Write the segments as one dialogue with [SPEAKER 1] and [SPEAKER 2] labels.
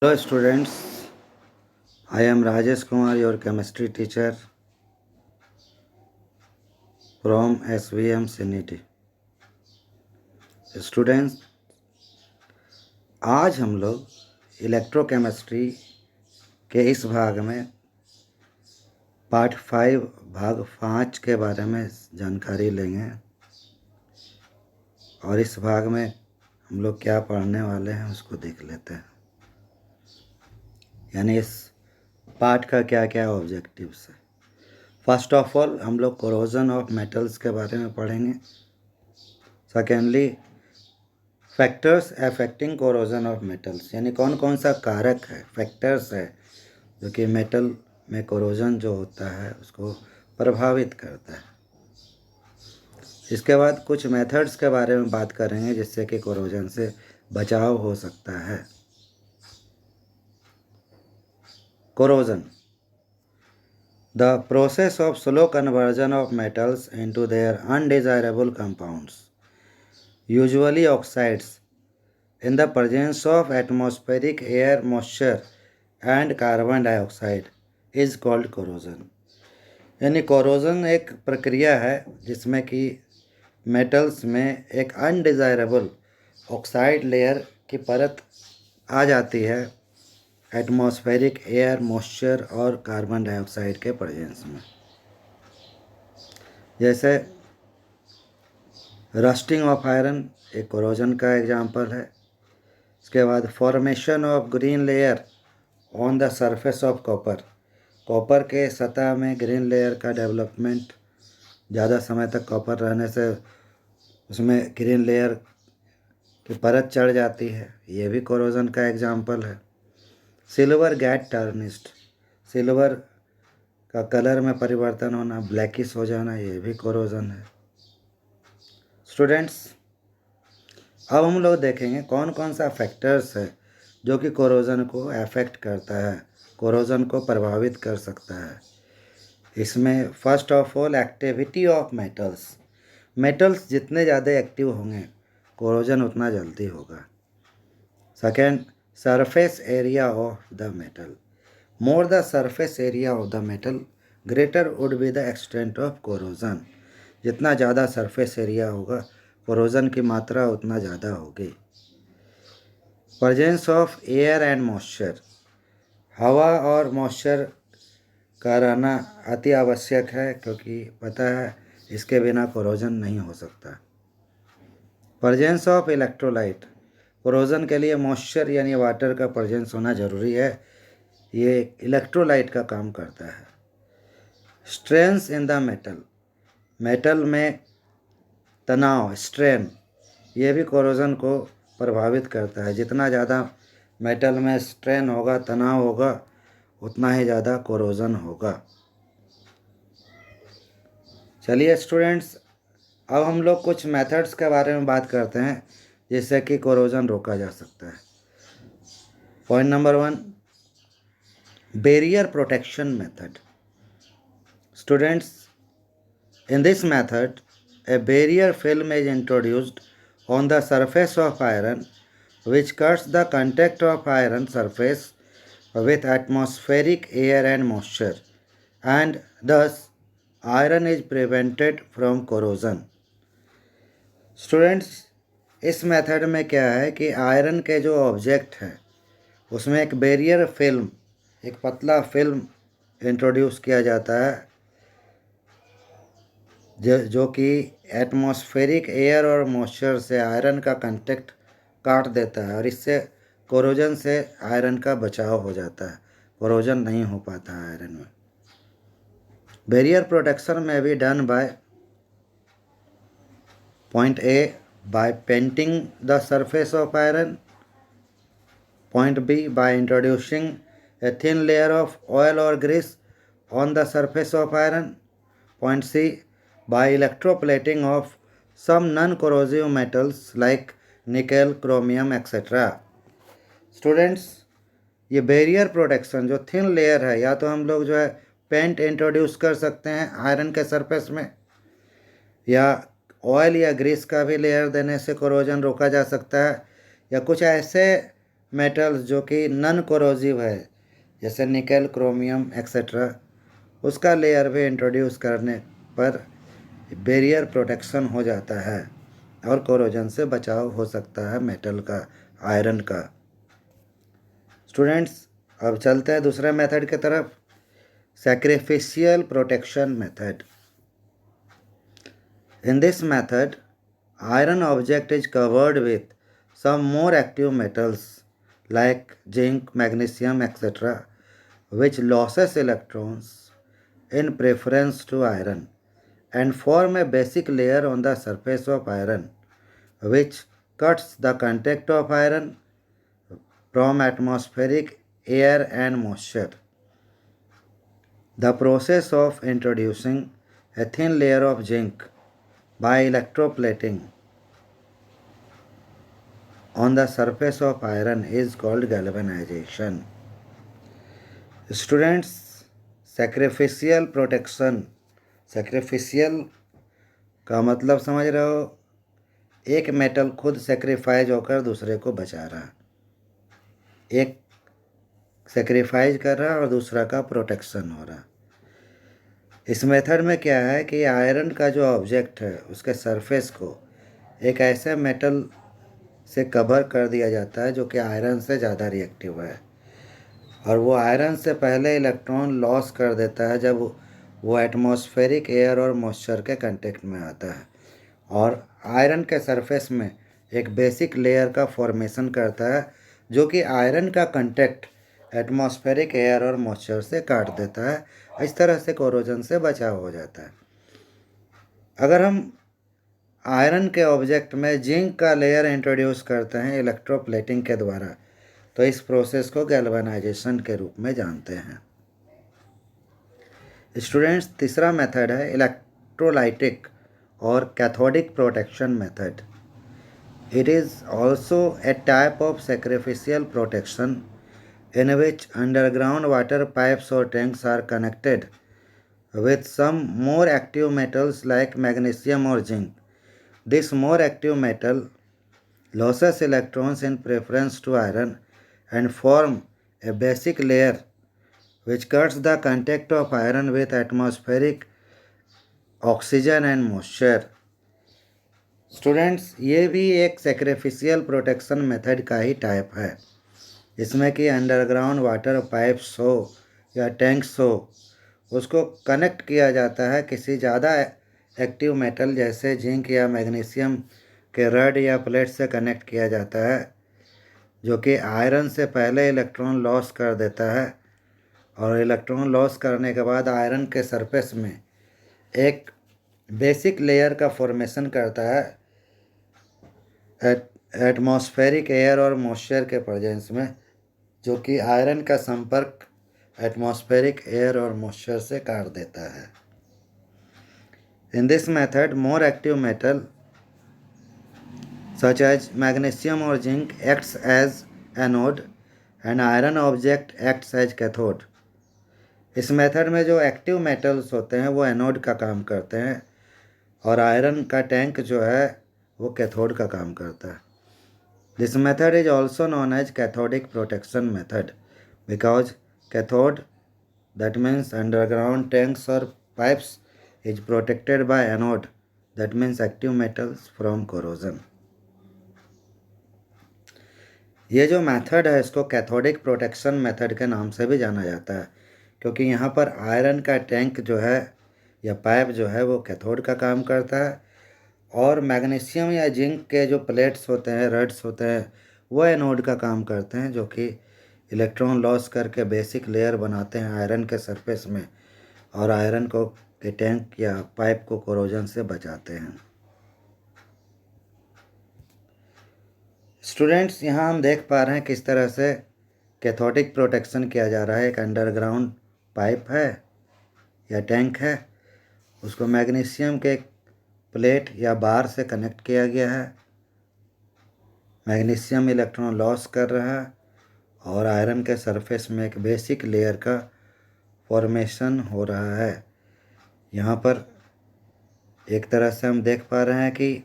[SPEAKER 1] Hello students, I am Rajesh Kumar, your chemistry teacher from SVM Sinity. Students, आज हम लोग electrochemistry के इस भाग में पार्ट 5 भाग 5 के बारे में जानकारी लेंगे और इस भाग में हम लोग क्या पढ़ने वाले हैं उसको देख लेते हैं। यानी इस पार्ट का क्या क्या ऑब्जेक्टिव्स है। फर्स्ट ऑफ ऑल हम लोग कोरोजन ऑफ मेटल्स के बारे में पढ़ेंगे। Secondly factors affecting corrosion of metals, यानी कौन कौन सा कारक है, फैक्टर्स है जो कि मेटल में कोरोजन जो होता है उसको प्रभावित करता है। इसके बाद कुछ मेथड्स के बारे में बात करेंगे जिससे कि कोरोजन से बचाव हो सकता है। Corrosion, the process of slow conversion of metals into their undesirable compounds, usually oxides, in the presence of atmospheric air moisture and carbon dioxide is called corrosion। यानी कोरोजन एक प्रक्रिया है जिसमें कि मेटल्स में एक अनडिज़ायरेबल ऑक्साइड लेयर की परत आ जाती है एटमॉस्फेरिक एयर मॉइस्चर और कार्बन डाइऑक्साइड के प्रेजेंस में। जैसे रस्टिंग ऑफ आयरन एक कोरोजन का एग्जाम्पल है। इसके बाद formation of green layer on the surface of copper, copper के सतह में ग्रीन लेयर का डेवलपमेंट, ज़्यादा समय तक कॉपर रहने से उसमें ग्रीन लेयर की परत चढ़ जाती है, ये भी कोरोजन का एग्जाम्पल है। सिल्वर गेट टर्निस्ट, सिल्वर का कलर में परिवर्तन होना, ब्लैकिश हो जाना, ये भी कोरोजन है। स्टूडेंट्स, अब हम लोग देखेंगे कौन कौन सा फैक्टर्स है जो कि कोरोजन को अफेक्ट करता है, कोरोजन को प्रभावित कर सकता है। इसमें first of all activity of metals, metals जितने ज़्यादा एक्टिव होंगे कोरोजन उतना जल्दी होगा। Second, surface area of the metal, more the surface area of the metal greater would be the extent of corrosion, जितना ज़्यादा सरफेस एरिया होगा corrosion की मात्रा उतना ज़्यादा होगी। Presence of air and moisture, हवा और मॉइस्चर का रहना अति आवश्यक है क्योंकि पता है इसके बिना कोरोजन नहीं हो सकता। प्रेजेंस ऑफ इलेक्ट्रोलाइट, कोरोजन के लिए मॉइस्चर यानी वाटर का प्रेजेंस होना ज़रूरी है, ये इलेक्ट्रोलाइट का काम करता है। Strains in the metal, metal में तनाव, स्ट्रेन, ये भी कोरोजन को प्रभावित करता है। जितना ज़्यादा मेटल में स्ट्रेन होगा, तनाव होगा, उतना ही ज़्यादा कोरोजन होगा। चलिए स्टूडेंट्स, अब हम लोग कुछ मेथड्स के बारे में बात करते हैं जिससे कि कोरोजन रोका जा सकता है। Point number 1, barrier protection method. Students, in this method a barrier film is introduced on the surface of iron which cuts the contact of iron surface with atmospheric air and moisture, and thus iron is prevented from corrosion। Students, इस method में क्या है कि iron के जो object है उसमें एक बैरियर फिल्म, एक पतला फिल्म इंट्रोड्यूस किया जाता है जो कि एटमॉस्फेरिक एयर और मॉइस्चर से आयरन का कांटेक्ट काट देता है और इससे कोरोजन से आयरन का बचाव हो जाता है, कोरोजन नहीं हो पाता है आयरन में। बैरियर प्रोटेक्शन में भी done by point A by painting the surface of iron, point B by introducing a thin layer of oil और grease on the surface of iron, point C by electroplating of some non-corrosive metals like nickel, chromium, etc। Students, ये barrier protection जो thin layer है, या तो हम लोग जो है पेंट इंट्रोड्यूस कर सकते हैं आयरन के सरफेस में, या ऑयल या ग्रीस का भी लेयर देने से कोरोजन रोका जा सकता है, या कुछ ऐसे मेटल्स जो कि नॉन कोरोजिव है, जैसे निकल, क्रोमियम एक्सेट्रा, उसका लेयर भी इंट्रोड्यूस करने पर बैरियर प्रोटेक्शन हो जाता है और कोरोजन से बचाव हो सकता है मेटल का, आयरन का। स्टूडेंट्स, अब चलते हैं दूसरे मेथड की तरफ, sacrificial protection method. In this method, iron object is covered with some more active metals like zinc, magnesium, etc., which loses electrons in preference to iron and form a basic layer on the surface of iron, which cuts the contact of iron from atmospheric air and moisture. The process of introducing a thin layer of zinc by electroplating on the surface of iron is called galvanization. Students, sacrificial protection, sacrificial का मतलब समझ रहे हो, एक metal खुद sacrifice होकर दूसरे को बचा रहा, एक सेक्रीफाइज कर रहा और दूसरा का प्रोटेक्शन हो रहा। इस मेथड में क्या है कि आयरन का जो ऑब्जेक्ट है उसके सरफेस को एक ऐसे मेटल से कवर कर दिया जाता है जो कि आयरन से ज़्यादा रिएक्टिव है, और वो आयरन से पहले इलेक्ट्रॉन लॉस कर देता है जब वो एटमॉस्फेरिक एयर और मॉइस्चर के कांटेक्ट में आता है, और आयरन के सरफेस में एक बेसिक लेयर का फॉर्मेशन करता है जो कि आयरन का कांटेक्ट एटमॉस्फेरिक एयर और मॉइस्चर से काट देता है। इस तरह से कोरोजन से बचाव हो जाता है। अगर हम आयरन के ऑब्जेक्ट में जिंक का लेयर इंट्रोड्यूस करते हैं इलेक्ट्रोप्लेटिंग के द्वारा, तो इस प्रोसेस को गैल्वेनाइजेशन के रूप में जानते हैं। स्टूडेंट्स, तीसरा मेथड है इलेक्ट्रोलाइटिक और cathodic protection method. It is also a type of sacrificial protection in which underground water pipes or tanks are connected with some more active metals like magnesium or zinc. This more active metal loses electrons in preference to iron and form a basic layer which cuts the contact of iron with atmospheric oxygen and moisture. Students, ये भी एक sacrificial protection method का ही type है, इसमें कि underground water pipes हो या tanks हो, उसको कनेक्ट किया जाता है किसी ज़्यादा एक्टिव मेटल जैसे जिंक या मैग्नीशियम के रड या प्लेट से कनेक्ट किया जाता है, जो कि आयरन से पहले इलेक्ट्रॉन लॉस कर देता है, और इलेक्ट्रॉन लॉस करने के बाद आयरन के सरफेस में एक बेसिक लेयर का फॉर्मेशन करता है एटमॉस्फेरिक एयर और मॉइस्चर के प्रेजेंस में, जो कि आयरन का संपर्क एटमॉस्फेरिक एयर और मॉइस्चर से काट देता है। In this method more active metal such as magnesium और zinc acts as anode and iron object acts as cathode. इस मेथड में जो एक्टिव मेटल्स होते हैं वो एनोड का काम करते हैं, और आयरन का टैंक जो है वो कैथोड का काम करता है। This method is also known as cathodic protection method because cathode, that means underground tanks or pipes, is protected by anode, that means active metals, from corrosion. ये जो मेथड है इसको कैथोडिक प्रोटेक्शन मेथड के नाम से भी जाना जाता है, क्योंकि यहाँ पर आयरन का टैंक जो है या पाइप जो है वो कैथोड का काम करता है, और मैग्नीशियम या जिंक के जो प्लेट्स होते हैं, रड्स होते हैं, वो एनोड का काम करते हैं, जो कि इलेक्ट्रॉन लॉस करके बेसिक लेयर बनाते हैं आयरन के सरफेस में, और आयरन को के टैंक या पाइप को कोरोजन से बचाते हैं। स्टूडेंट्स, यहाँ हम देख पा रहे हैं किस तरह से कैथोडिक प्रोटेक्शन किया जा रहा है। एक अंडरग्राउंड पाइप है या टैंक है, उसको मैग्नीशियम के प्लेट या बार से कनेक्ट किया गया है, मैग्नीशियम इलेक्ट्रॉन लॉस कर रहा है, और आयरन के सरफेस में एक बेसिक लेयर का फॉर्मेशन हो रहा है। यहाँ पर एक तरह से हम देख पा रहे हैं कि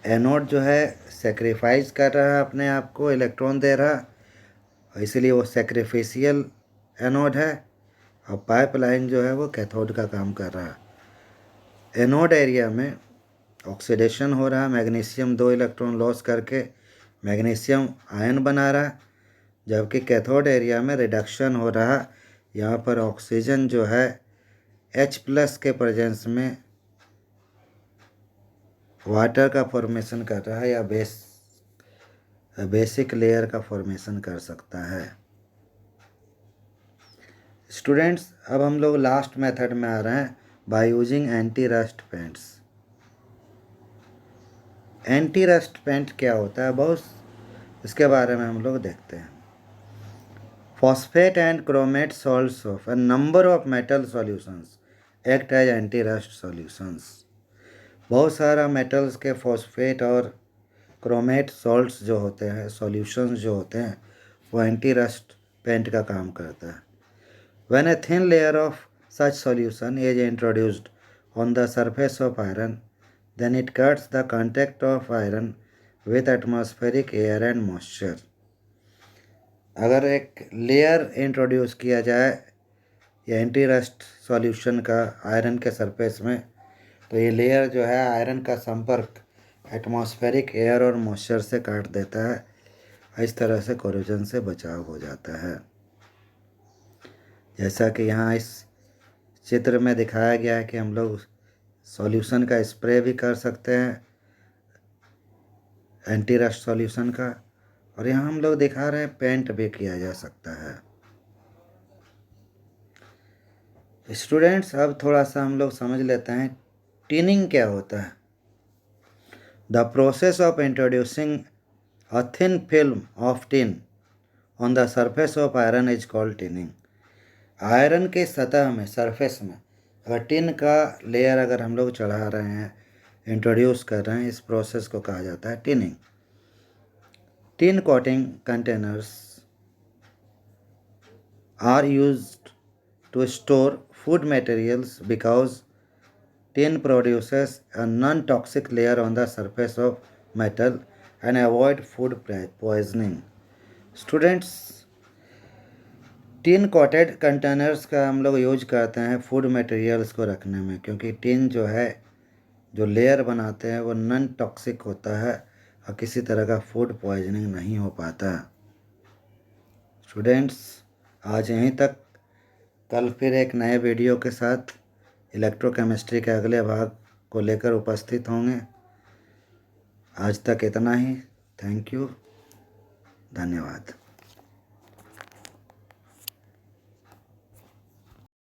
[SPEAKER 1] एनोड जो है सेक्रीफाइस कर रहा है अपने आप को, इलेक्ट्रॉन दे रहा, और इसीलिए वो सेक्रीफिशियल एनोड है। और पाइपलाइन जो है वो कैथोड का काम कर रहा है। एनोड एरिया में ऑक्सीडेशन हो रहा है, मैग्नीशियम 2 इलेक्ट्रॉन लॉस करके मैग्नीशियम आयन बना रहा है, जबकि कैथोड एरिया में रिडक्शन हो रहा। यहाँ पर ऑक्सीजन जो है H+ के प्रेजेंस में वाटर का फॉर्मेशन कर रहा है, या बेसिक लेयर का फॉर्मेशन कर सकता है। स्टूडेंट्स, अब हम लोग लास्ट मेथड में आ रहे हैं, by using anti rust paints. Anti rust paint क्या होता है बहुत, इसके बारे में हम लोग देखते हैं। Phosphate and chromate salts of a number of metal solutions act as anti rust solutions. बहुत सारा मेटल्स के फॉस्फेट और क्रोमेट सॉल्ट्स जो होते हैं, सॉल्यूशंस जो होते हैं, वो एंटी रस्ट पेंट का काम करता है। When A thin layer of such solution is introduced on the surface of iron, then it cuts the contact of iron with atmospheric air and moisture। अगर एक लेयर इंट्रोड्यूस किया जाए या anti rust solution का iron के surface में, तो ये लेयर जो है आयरन का संपर्क एटमॉस्फेरिक एयर और मॉइस्चर से काट देता है। इस तरह से कोरोजन से बचाव हो जाता है। जैसा कि यहाँ इस चित्र में दिखाया गया है कि हम लोग सॉल्यूशन का स्प्रे भी कर सकते हैं, एंटी रस्ट सॉल्यूशन का, और यहाँ हम लोग दिखा रहे हैं पेंट भी किया जा सकता है। स्टूडेंट्स, अब थोड़ा सा हम लोग समझ लेते हैं टिनिंग क्या होता है। The process of introducing a thin film of tin on the surface of iron is called tinning. Iron के सतह में, सरफेस में अगर टिन का लेयर अगर हम लोग चढ़ा रहे हैं, इंट्रोड्यूस कर रहे हैं, इस प्रोसेस को कहा जाता है tinning. Tin coating containers are used to store food materials because tin produces a non-toxic layer on the surface of metal and avoid food poisoning। Students, tin coated containers का हम लोग यूज करते हैं food materials को रखने में, क्योंकि tin जो है, जो लेयर बनाते हैं, वो नॉन टॉक्सिक होता है और किसी तरह का फूड पॉइजनिंग नहीं हो पाता। स्टूडेंट्स, आज यहीं तक। कल फिर एक नए वीडियो के साथ इलेक्ट्रोकेमिस्ट्री के अगले भाग को लेकर उपस्थित होंगे। आज तक इतना ही। थैंक यू, धन्यवाद।